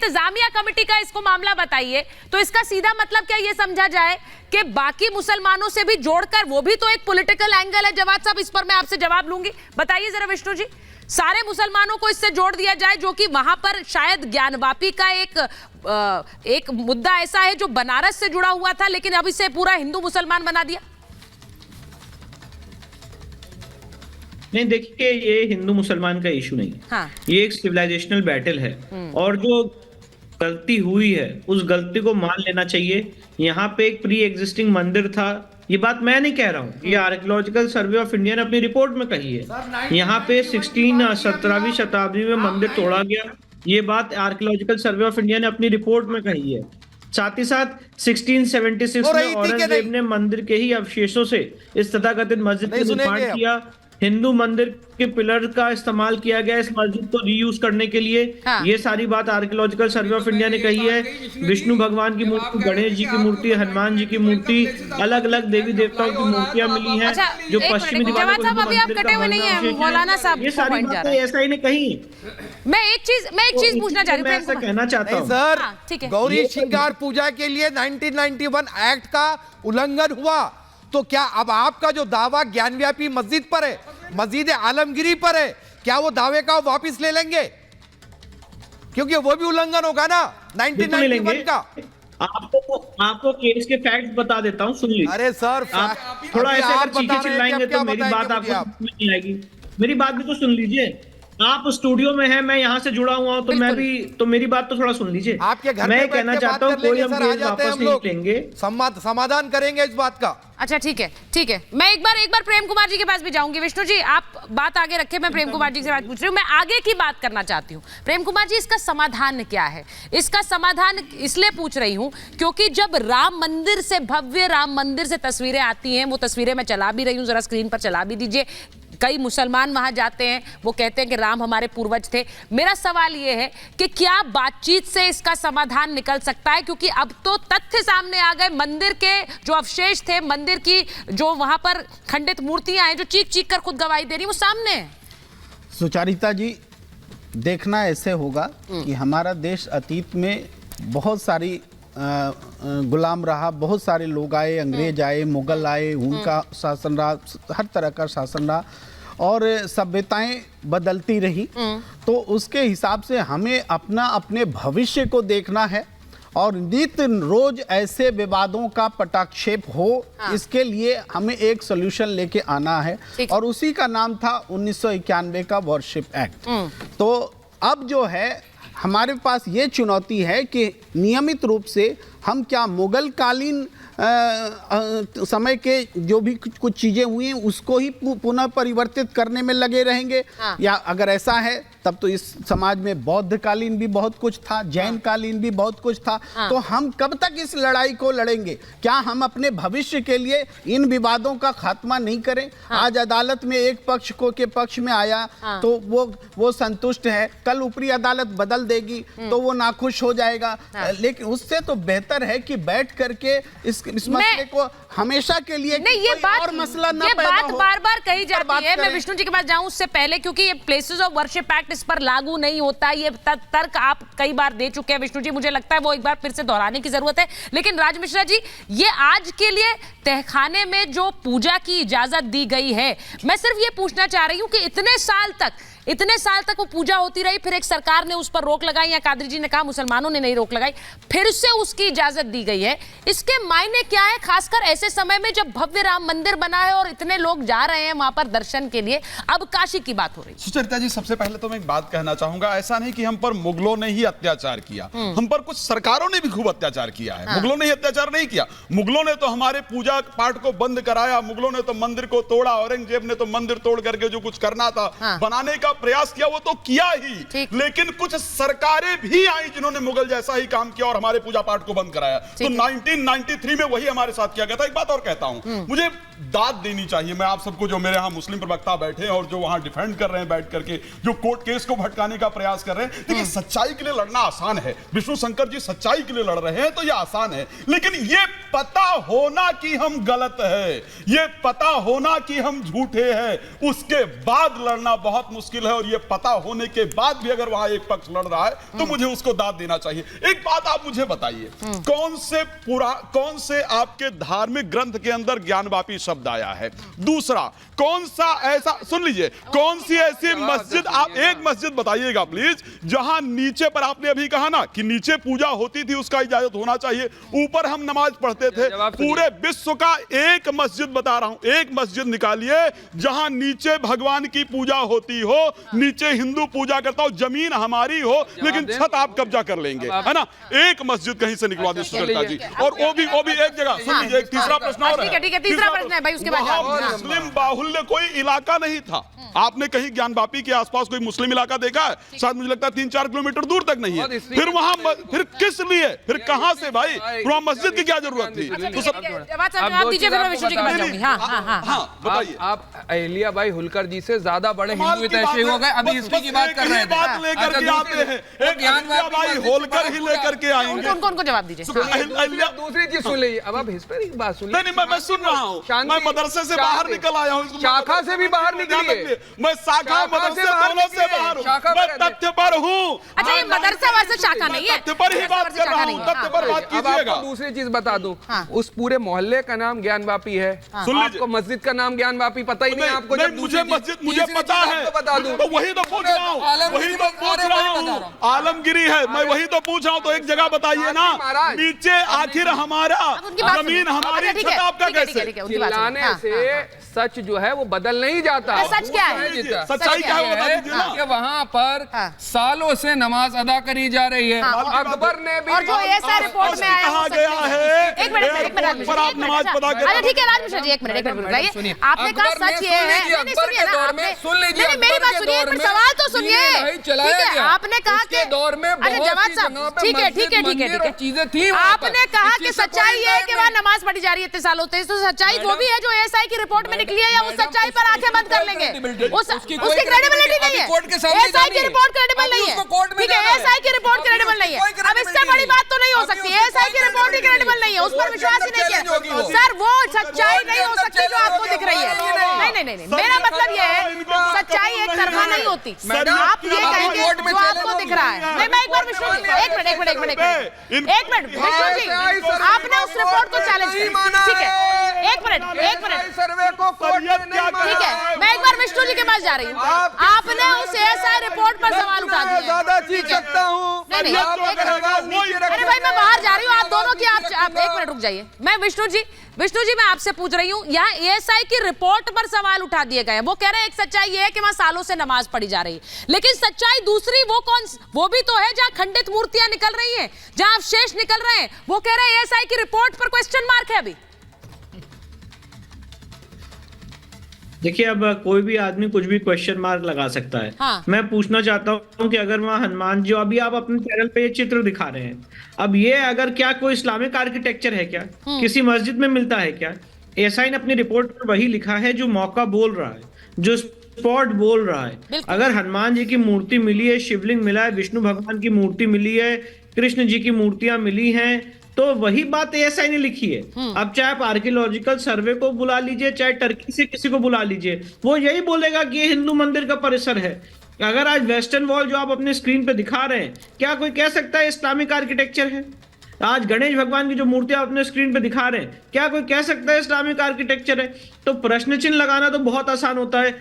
इंतजामिया कमेटी का इसको मामला बताइए, तो इसका सीधा मतलब क्या ये समझा जाए कि बाकी मुसलमानों से भी जोड़कर, वो भी तो एक पॉलिटिकल एंगल है। जवाद साहब, इस पर मैं आपसे जवाब लूंगी, बताइए जरा विष्णु जी, सारे मुसलमानों को इससे जोड़ दिया जाए, जो कि वहां पर शायद ज्ञानवापी का एक मुद्दा ऐसा है जो बनारस से जुड़ा हुआ था, लेकिन अब इसे पूरा हिंदू मुसलमान बना दिया। नहीं, देखिए, ये हिंदू मुसलमान का इशू नहीं है। हाँ। ये एक सिविलाइजेशनल बैटल है, और जो गलती हुई है उस गलती को मान लेना चाहिए। यहाँ पे एक प्री एग्जिस्टिंग मंदिर था, ये बात मैं नहीं कह रहा हूँ, ये आर्कियोलॉजिकल सर्वे ऑफ इंडिया ने अपनी रिपोर्ट में कही है। यहाँ पे 17वीं शताब्दी में मंदिर तोड़ा गया, ये बात आर्कियोलॉजिकल सर्वे ऑफ इंडिया ने अपनी रिपोर्ट में कही है। साथ ही साथ 1676 में औरंगजेब ने मंदिर के ही अवशेषों से इस तथाकथित मस्जिद का निर्माण किया। हिंदू मंदिर के पिलर का इस्तेमाल किया गया इस मस्जिद को रीयूज करने के लिए। हाँ। ये सारी बात आर्कियोलॉजिकल सर्वे ऑफ इंडिया ने कही है। विष्णु भगवान की मूर्ति, गणेश जी की मूर्ति, हनुमान जी की मूर्ति, अलग अलग देवी देवताओं की मूर्तियां मिली हैं। जो पश्चिमी दीवारों को ये सारी बातें ऐसा ही नहीं कही। मैं एक चीज पूछना चाह रही हूँ, ऐसा कहना चाहता हूँ सर, गौरी श्रृंगार पूजा के लिए 1991 एक्ट का उल्लंघन हुआ, तो क्या अब आपका जो दावा ज्ञानव्यापी मस्जिद पर है, मस्जिद आलमगिरी पर है, क्या वो दावे का वापस ले लेंगे? क्योंकि वो भी उल्लंघन होगा ना 1991 का। आपको केस के फैक्ट्स बता देता हूं, सुन लीजिए। अरे सर, थोड़ा ऐसे अगर चीखें चिल्लाएंगे तो मेरी बात आपको समझ नहीं आएगी। मेरी बात भी तो सुन लीजिए। आप स्टूडियो में हैं, मैं यहाँ से जुड़ा हुआ हूँ, तो मेरी बात तो थोड़ा सुन लीजिए। आपके घर मैं कहना चाहता हूँ, कोई हम केस वापस नहीं लेंगे, समाधान करेंगे इस बात का। अच्छा, ठीक है। मैं एक बार प्रेम कुमार जी के पास भी जाऊंगी। विष्णु जी, आप बात आगे रखें, मैं प्रेम कुमार जी से बात पूछ रही हूँ। मैं आगे की बात करना चाहती हूँ। प्रेम कुमार जी, इसका समाधान क्या है? इसका समाधान इसलिए पूछ रही हूँ क्योंकि जब राम मंदिर से, भव्य राम मंदिर से तस्वीरें आती हैं, वो तस्वीरें मैं चला भी रही हूँ, जरा स्क्रीन पर चला भी दीजिए। कई मुसलमान वहां जाते हैं, वो कहते हैं कि राम हमारे पूर्वज थे। मेरा सवाल ये है कि क्या बातचीत से इसका समाधान निकल सकता है? क्योंकि अब तो तथ्य सामने आ गए, मंदिर के जो अवशेष थे, मंदिर की जो वहां पर खंडित मूर्तियां हैं जो चीख चीख कर खुद गवाही दे रही, वो सामने है। सुचारिता जी, देखना ऐसे होगा कि हमारा देश अतीत में बहुत सारी गुलाम रहा, बहुत सारे लोग आए, अंग्रेज आए, मुगल आए, उनका शासन रहा, हर तरह का शासन रहा और सभ्यताएं बदलती रही। तो उसके हिसाब से हमें अपने भविष्य को देखना है और नित्य रोज ऐसे विवादों का पटाक्षेप हो, इसके लिए हमें एक सॉल्यूशन लेके आना है और उसी का नाम था 1991 का वॉरशिप एक्ट। तो अब जो है हमारे पास ये चुनौती है कि नियमित रूप से हम क्या मुगल कालीन समय के जो भी कुछ चीजें हुई हैं उसको ही पुनः परिवर्तित करने में लगे रहेंगे, या अगर ऐसा है तब तो इस समाज में बौद्ध कालीन भी बहुत कुछ था, जैन कालीन भी बहुत कुछ था। तो हम कब तक इस लड़ाई को लड़ेंगे? क्या हम अपने भविष्य के लिए इन विवादों का खात्मा नहीं करें? आज अदालत में एक पक्ष के पक्ष में आया तो वो संतुष्ट है, कल ऊपरी अदालत बदल देगी तो वो नाखुश हो जाएगा। लेकिन उससे तो बेहतर है कि बैठ करके इस मसले को हमेशा के लिए नहीं, ये बात और मसला न ये पैदा बात हो, बार कही जाती है। मैं विष्णु जी के पास जाऊं उससे पहले, क्योंकि ये प्लेसेस ऑफ वर्शिप एक्ट इस पर लागू नहीं होता, ये तर्क आप कई बार दे चुके हैं विष्णु जी, मुझे लगता है वो एक बार फिर से दोहराने की जरूरत है। लेकिन राज मिश्रा जी, ये आज के लिए तहखाने में जो पूजा की इजाजत दी गई है, मैं सिर्फ ये पूछना चाह रही हूं कि इतने साल तक वो पूजा होती रही, फिर एक सरकार ने उस पर रोक लगाई, या कादरी जी ने कहा मुसलमानों ने नहीं रोक लगाई, फिर से उसकी इजाजत दी गई है। इसके मायने क्या है, खासकर ऐसे समय में जब भव्य राम मंदिर बना है और इतने लोग जा रहे हैं वहां पर दर्शन के लिए? अब काशी की बात हो रही है। सुचरिता जी, सबसे पहले तो मैं एक बात कहना चाहूंगा, ऐसा नहीं कि हम पर मुगलों ने ही अत्याचार किया, हम पर कुछ सरकारों ने भी खूब अत्याचार किया है। मुगलों ने ही अत्याचार नहीं किया, मुगलों ने तो हमारे पूजा पाठ को बंद कराया, मुगलों ने तो मंदिर को तोड़ा, औरंगजेब ने तो मंदिर तोड़ करके जो कुछ करना था बनाने का प्रयास किया वो तो किया ही, लेकिन कुछ सरकारें भी आई जिन्होंने मुगल जैसा ही काम किया और हमारे पूजा पाठ को बंद कराया। तो 1993 में वही हमारे साथ किया गया था। एक बात और कहता हूं, मुझे दाद देनी चाहिए। मैं आप सबको, जो मेरे यहाँ मुस्लिम प्रवक्ता बैठे हैं और जो वहां डिफेंड कर रहे हैं बैठ करके, जो कोर्ट केस को भटकाने का प्रयास कर रहे हैं, देखिए सच्चाई के लिए लड़ना आसान है। विष्णु शंकर जी सच्चाई के लिए लड़ रहे हैं तो यह आसान है, लेकिन ये पता होना कि हम गलत है, ये पता होना कि हम झूठे हैं, उसके बाद लड़ना बहुत मुश्किल है। और ये पता होने के बाद भी अगर वहां एक पक्ष लड़ रहा है तो मुझे उसको दाद देना चाहिए। एक बात आप मुझे बताइए, कौन से आपके धार्मिक ग्रंथ के अंदर ज्ञानवापी शब्द आया है? दूसरा, कौन सा ऐसा, सुन लीजिए, कौन सी ऐसी मस्जिद, आप एक मस्जिद बताइएगा प्लीज, जहां नीचे पर आपने अभी कहा ना कि नीचे पूजा होती थी, उसका इजाजत होना चाहिए, ऊपर हम नमाज पढ़ते थे। पूरे विश्व का एक मस्जिद बता रहा हूं, एक मस्जिद निकालिए जहां नीचे भगवान की पूजा होती हो, नीचे हिंदू पूजा करता हो, जमीन हमारी हो, लेकिन छत आप कब्जा कर लेंगे, है ना? एक मस्जिद कहीं से निकलवा दे सुचेता जी। और वो भी एक जगह, सुन लीजिए, एक तीसरा प्रश्न और है। ठीक है, तीसरा प्रश्न है भाई, उसके बाद मुस्लिम बाहुल्य कोई इलाका नहीं था। आपने कहीं ज्ञानवापी के आसपास कोई मुस्लिम इलाका देखा है? शायद मुझे लगता है 3-4 किलोमीटर दूर तक नहीं है। फिर वहां, फिर किस लिए, फिर कहां से भाई? वहां मस्जिद की क्या जरूरत थी? तो सब जवाब दीजिए, फिर मैं विष्णु जी के पास जाऊंगी। हाँ, बताइए। आप अहिल्या बाई होलकर जी से ज्यादा बड़े हिंदू हितैषी हो गए, अभी हिस्ट्री की बात कर रहे हैं। बात लेकर के आते हैं, एक अहिल्याबाई होलकर ही लेकर के आएंगे। उनको जवाब दीजिए। दूसरी चीज सुन लीजिए, अब आप हिस्ट्री की बात सुन लीजिए। नहीं, मैं सुन रहा हूँ, मैं मदरसे से बाहर निकल आया हूँ, शाखा से भी बाहर निकलिए। मैं शाखा मदरसे दोनों से बाहर हूँ, मैं तथ्य पर हूँ। अच्छा, ये मदरसा वैसे शाखा नहीं है, तथ्य पर ही बात कर रहा हूँ, तथ्य पर बात अब कीजिएगा। आपको दूसरी चीज बता दूं, उस पूरे मोहल्ले का नाम ज्ञानवापी है। सुन लीजिए, आपको मस्जिद का नाम ज्ञानवापी पता ही नहीं आपको? नहीं, मुझे मस्जिद मुझे पता है, बता दूं, तो वही तो पूछ रहा हूँ, वही तो पूछ रहा हूँ। आलमगिरी है, मैं वही तो पूछ रहा हूँ। तो एक जगह बताइए ना, नीचे आखिर हमारा जमीन हमारी, छत आपका कैसे? चिल्लाने से सच जो है वो बदल नहीं जाता। सच क्या है? सच्चाई क्या है वो बता दीजिए ना। कि वहाँ पर सालों से नमाज अदा करी जा रही है। अकबर ने भी, और जो ऐसा रिपोर्ट में आया कहा गया है, एक मिनट पर आप नमाज पढ़ा कर, अच्छा ठीक है राज मिश्रा जी, एक मिनट बताइए। आपने कहा सच ये है, नहीं सुनिए ना, नहीं मेरी बात सुनिए, पर सवाल तो सुनिए। ठीक है, आपने कहा कि दौर में अरे जवाब साहब, ठीक है, चीजें थी। आपने कहा कि सच्चाई ये है कि वहाँ नमाज पढ़ी जा रही है इतने सालों से, तो सच्चाई वो भी है जो एएसआई की रिपोर्ट में निकली है, या उस सच्चाई पर आंखें बंद कर लेंगे? उसकी क्रेडिबिलिटी नहीं है, एएसआई की रिपोर्ट क्रेडिबल नहीं है। ठीक है, एएसआई की रिपोर्ट क्रेडिबल नहीं है। अब इससे बड़ी बात तो नहीं हो सकती, एएसआई की रिपोर्ट ही क्रेडिबल नहीं है, उस पर विश्वास ही नहीं किया। सर, वो सच्चाई नहीं हो सकती जो आपको दिख रही है। नहीं, मेरा मतलब ये है, सच्चाई एक तरफा नहीं होती। आप ये कहेंगे जो आपको दिख रहा है। नहीं, मैं एक बार विष्णु जी, एक मिनट विष्णु जी, आपने उस रिपोर्ट को चैलेंज किया, ठीक है, एक मिनट सर्वे को ठीक है, मैं एक बार विष्णु जी के पास जा रही हूँ। आपने उस एएसआई रिपोर्ट पर सवाल उठा दिया। ज्यादा चीख सकता हूँ। नहीं, अरे भाई मैं बाहर जा रही हूँ, आप दोनों की आप एक मिनट रुक जाइए। मैं विष्णु जी मैं आपसे पूछ रही हूँ, यहाँ एएसआई की रिपोर्ट पर सवाल उठा दिए गए। वो कह रहे हैं एक सच्चाई ये है कि वहाँ सालों से नमाज पढ़ी जा रही है, लेकिन सच्चाई दूसरी वो भी तो है जहाँ खंडित मूर्तियां निकल रही हैं, जहाँ अवशेष निकल रहे हैं। वो कह रहे हैं एएसआई की रिपोर्ट पर क्वेश्चन मार्क है अभी। देखिए, अब कोई भी आदमी कुछ भी क्वेश्चन मार्क लगा सकता है। हाँ। मैं पूछना चाहता हूँ कि अगर वहाँ हनुमान जी, अभी आप अपने चैनल पे ये चित्र दिखा रहे हैं, अब ये अगर क्या कोई इस्लामिक आर्किटेक्चर है क्या? किसी मस्जिद में मिलता है क्या? एएसआई ने अपनी रिपोर्ट पर वही लिखा है जो मौका बोल रहा है, जो स्पॉट बोल रहा है। अगर हनुमान जी की मूर्ति मिली है, शिवलिंग मिला है, विष्णु भगवान की मूर्ति मिली है, कृष्ण जी की मूर्तियां मिली हैं, तो वही बात एएसआई ने लिखी है। अब चाहे आप आर्कियोलॉजिकल सर्वे को बुला लीजिए, चाहे टर्की से किसी को बुला लीजिए, वो यही बोलेगा कि ये हिंदू मंदिर का परिसर है। अगर आज वेस्टर्न वॉल जो आप अपने स्क्रीन पे दिखा रहे हैं, क्या कोई कह सकता है इस्लामिक आर्किटेक्चर है? आज गणेश भगवान की जो मूर्तियां अपने स्क्रीन पे दिखा रहे हैं, क्या कोई कह सकता है इस्लामिक आर्किटेक्चर है? तो प्रश्न चिन्ह लगाना तो बहुत आसान होता है।